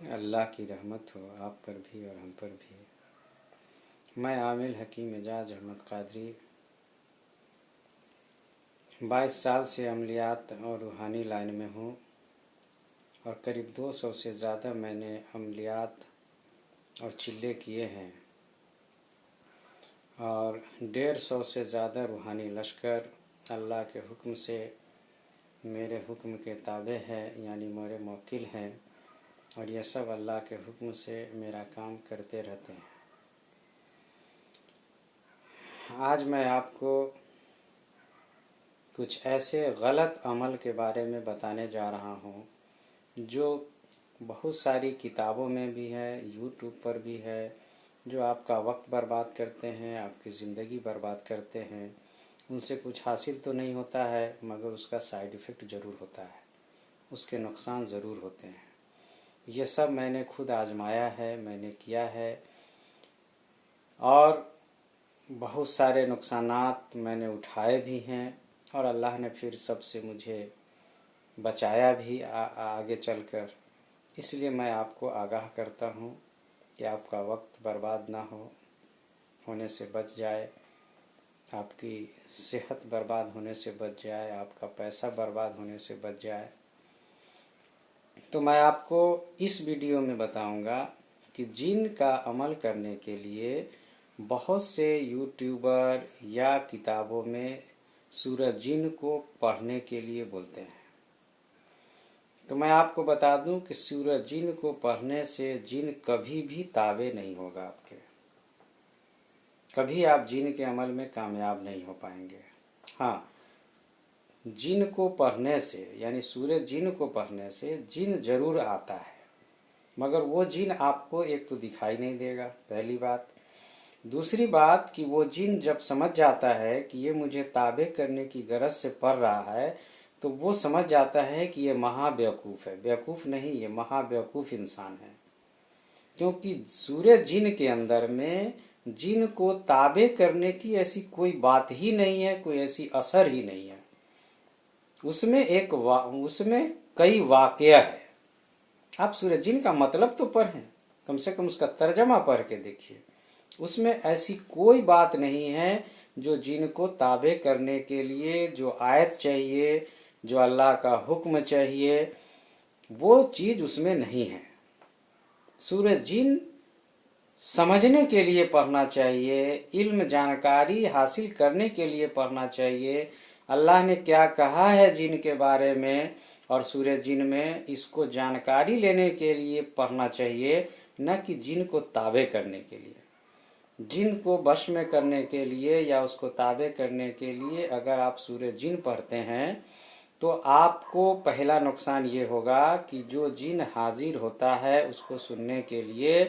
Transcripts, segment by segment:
अल्लाह की रहमत हो आप पर भी और हम पर भी। मैं आमिल हकीम एजाज अहमद कादरी 22 साल से अमलियात और रूहानी लाइन में हूँ और करीब 200 से ज़्यादा मैंने अमलियात और चिल्ले किए हैं और 150 से ज़्यादा रूहानी लश्कर अल्लाह के हुक्म से मेरे हुक्म के ताबे है, यानी मेरे मौकिल हैं और ये सब अल्लाह के हुक्म से मेरा काम करते रहते हैं। आज मैं आपको कुछ ऐसे गलत अमल के बारे में बताने जा रहा हूँ जो बहुत सारी किताबों में भी है, यूट्यूब पर भी है, जो आपका वक्त बर्बाद करते हैं, आपकी ज़िंदगी बर्बाद करते हैं। उनसे कुछ हासिल तो नहीं होता है मगर उसका साइड इफ़ेक्ट ज़रूर होता है, उसके नुकसान ज़रूर होते हैं। ये सब मैंने खुद आजमाया है, मैंने किया है और बहुत सारे नुकसानात मैंने उठाए भी हैं और अल्लाह ने फिर सबसे मुझे बचाया भी आगे चलकर। इसलिए मैं आपको आगाह करता हूँ कि आपका वक्त बर्बाद ना होने से बच जाए, आपकी सेहत बर्बाद होने से बच जाए, आपका पैसा बर्बाद होने से बच जाए। तो मैं आपको इस वीडियो में बताऊंगा कि जिन का अमल करने के लिए बहुत से यूट्यूबर या किताबों में सूरह जिन को पढ़ने के लिए बोलते हैं। तो मैं आपको बता दूं कि सूरह जिन को पढ़ने से जिन कभी भी ताबे नहीं होगा आपके, कभी आप जिन के अमल में कामयाब नहीं हो पाएंगे। हाँ, जिन को पढ़ने से यानी सूरह जिन को पढ़ने से जिन जरूर आता है मगर वो जिन आपको एक तो दिखाई नहीं देगा, पहली बात। दूसरी बात कि वो जिन जब समझ जाता है कि ये मुझे ताबे करने की गरज से पढ़ रहा है तो वो समझ जाता है कि ये महाबेवकूफ़ है। बेवकूफ़ नहीं, ये महाबेवकूफ़ इंसान है, क्योंकि सूरह जिन के अंदर में जिन को ताबे करने की ऐसी कोई बात ही नहीं है, कोई ऐसी असर ही नहीं है। उसमें उसमें कई वाकया है। आप सूरह जिन का मतलब तो पढ़ें, कम से कम उसका तर्जमा पढ़ के देखिए। उसमें ऐसी कोई बात नहीं है जो जिन को ताबे करने के लिए जो आयत चाहिए, जो अल्लाह का हुक्म चाहिए, वो चीज उसमें नहीं है। सूरह जिन समझने के लिए पढ़ना चाहिए, इल्म जानकारी हासिल करने के लिए पढ़ना चाहिए। अल्लाह ने क्या कहा है जिन के बारे में और सूरह जिन में, इसको जानकारी लेने के लिए पढ़ना चाहिए, न कि जिन को ताबे करने के लिए। जिन को वश में करने के लिए या उसको ताबे करने के लिए अगर आप सूरह जिन पढ़ते हैं तो आपको पहला नुकसान ये होगा कि जो जिन हाजिर होता है उसको सुनने के लिए,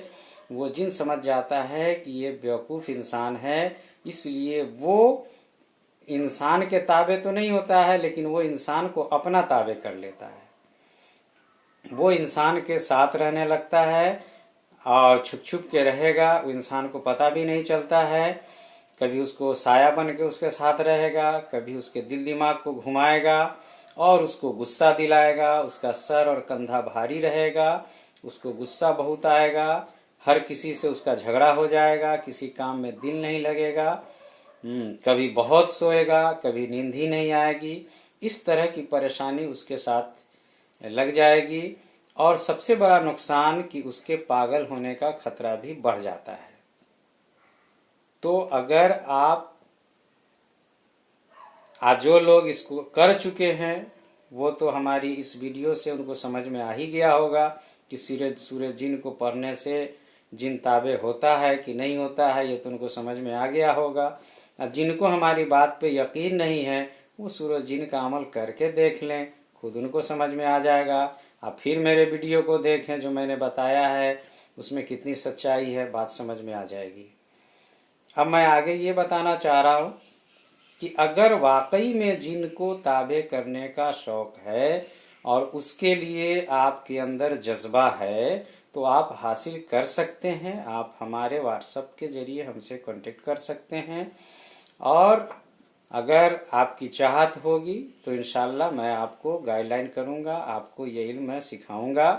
वो जिन समझ जाता है कि ये बेवकूफ़ इंसान है, इसलिए वो इंसान के ताबे तो नहीं होता है लेकिन वो इंसान को अपना ताबे कर लेता है। वो इंसान के साथ रहने लगता है और छुप छुप के रहेगा, वो इंसान को पता भी नहीं चलता है। कभी उसको साया बन के उसके साथ रहेगा, कभी उसके दिल दिमाग को घुमाएगा और उसको गुस्सा दिलाएगा। उसका सर और कंधा भारी रहेगा, उसको गुस्सा बहुत आएगा, हर किसी से उसका झगड़ा हो जाएगा, किसी काम में दिल नहीं लगेगा, कभी बहुत सोएगा, कभी नींद ही नहीं आएगी। इस तरह की परेशानी उसके साथ लग जाएगी और सबसे बड़ा नुकसान कि उसके पागल होने का खतरा भी बढ़ जाता है। तो अगर आप आज जो लोग इसको कर चुके हैं वो तो हमारी इस वीडियो से उनको समझ में आ ही गया होगा कि सूरह जिन को पढ़ने से जिन ताबे होता है कि नहीं होता है, ये तो उनको समझ में आ गया होगा। अब जिनको हमारी बात पे यकीन नहीं है वो सूरह जिन का अमल करके देख लें, खुद उनको समझ में आ जाएगा। आप फिर मेरे वीडियो को देखें, जो मैंने बताया है उसमें कितनी सच्चाई है, बात समझ में आ जाएगी। अब मैं आगे ये बताना चाह रहा हूँ कि अगर वाकई में जिन को ताबे करने का शौक है और उसके लिए आपके अंदर जज्बा है तो आप हासिल कर सकते हैं। आप हमारे व्हाट्सएप के जरिए हमसे कांटेक्ट कर सकते हैं और अगर आपकी चाहत होगी तो इंशाल्लाह मैं आपको गाइडलाइन करूंगा, आपको ये इल्म मैं सिखाऊंगा।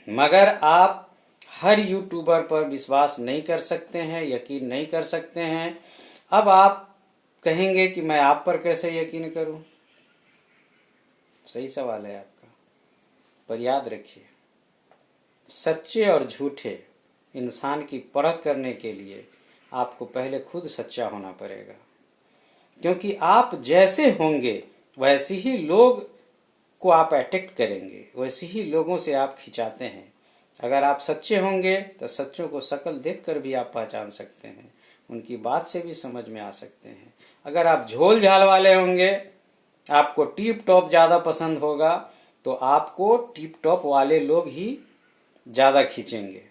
मगर आप हर यूट्यूबर पर विश्वास नहीं कर सकते हैं, यकीन नहीं कर सकते हैं। अब आप कहेंगे कि मैं आप पर कैसे यकीन करूं? सही सवाल है आपका, पर याद रखिए, सच्चे और झूठे इंसान की परख करने के लिए आपको पहले खुद सच्चा होना पड़ेगा, क्योंकि आप जैसे होंगे वैसे ही लोग को आप अट्रैक्ट करेंगे, वैसे ही लोगों से आप खिंचाते हैं। अगर आप सच्चे होंगे तो सच्चों को शक्ल देखकर भी आप पहचान सकते हैं, उनकी बात से भी समझ में आ सकते हैं। अगर आप झोल झाल वाले होंगे, आपको टिप टॉप ज्यादा पसंद होगा, तो आपको टिप टॉप वाले लोग ही ज्यादा खींचेंगे।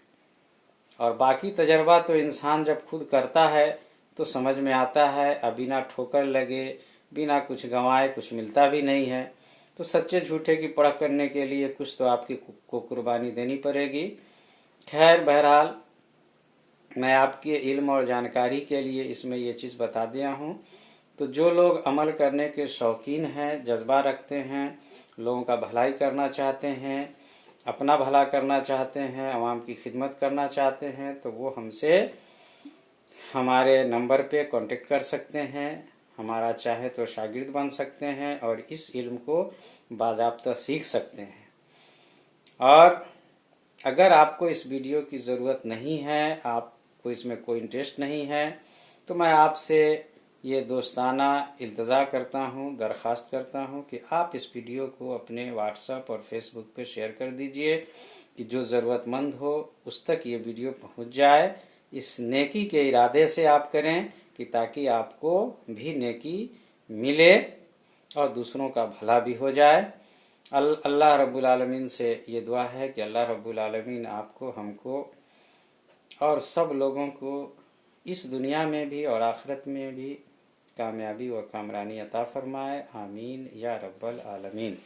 और बाकी तजर्बा तो इंसान जब खुद करता है तो समझ में आता है, अब बिना ठोकर लगे, बिना कुछ गंवाए कुछ मिलता भी नहीं है। तो सच्चे झूठे की परख करने के लिए कुछ तो आपकी को कुर्बानी देनी पड़ेगी। खैर, बहरहाल मैं आपके इल्म और जानकारी के लिए इसमें ये चीज़ बता दिया हूँ। तो जो लोग अमल करने के शौकीन हैं, जज्बा रखते हैं, लोगों का भलाई करना चाहते हैं, अपना भला करना चाहते हैं, आवाम की खिदमत करना चाहते हैं, तो वो हमसे हमारे नंबर पे कांटेक्ट कर सकते हैं। हमारा चाहे तो शागिर्द बन सकते हैं और इस इल्म को बाज़ाब्ता सीख सकते हैं। और अगर आपको इस वीडियो की ज़रूरत नहीं है, आपको इसमें कोई इंटरेस्ट नहीं है, तो मैं आपसे ये दोस्ताना इल्तजा करता हूँ, दरख्वास्त करता हूँ कि आप इस वीडियो को अपने व्हाट्सएप और फेसबुक पे शेयर कर दीजिए कि जो ज़रूरतमंद हो उस तक ये वीडियो पहुँच जाए। इस नेकी के इरादे से आप करें कि ताकि आपको भी नेकी मिले और दूसरों का भला भी हो जाए। अल्लाह रब्बुल आलमीन से ये दुआ है कि अल्लाह रब्बुल आलमीन आपको, हमको और सब लोगों को इस दुनिया में भी और आखिरत में भी कामयाबी व कामरानी अता फरमाए। आमीन या रब्बल आलमीन।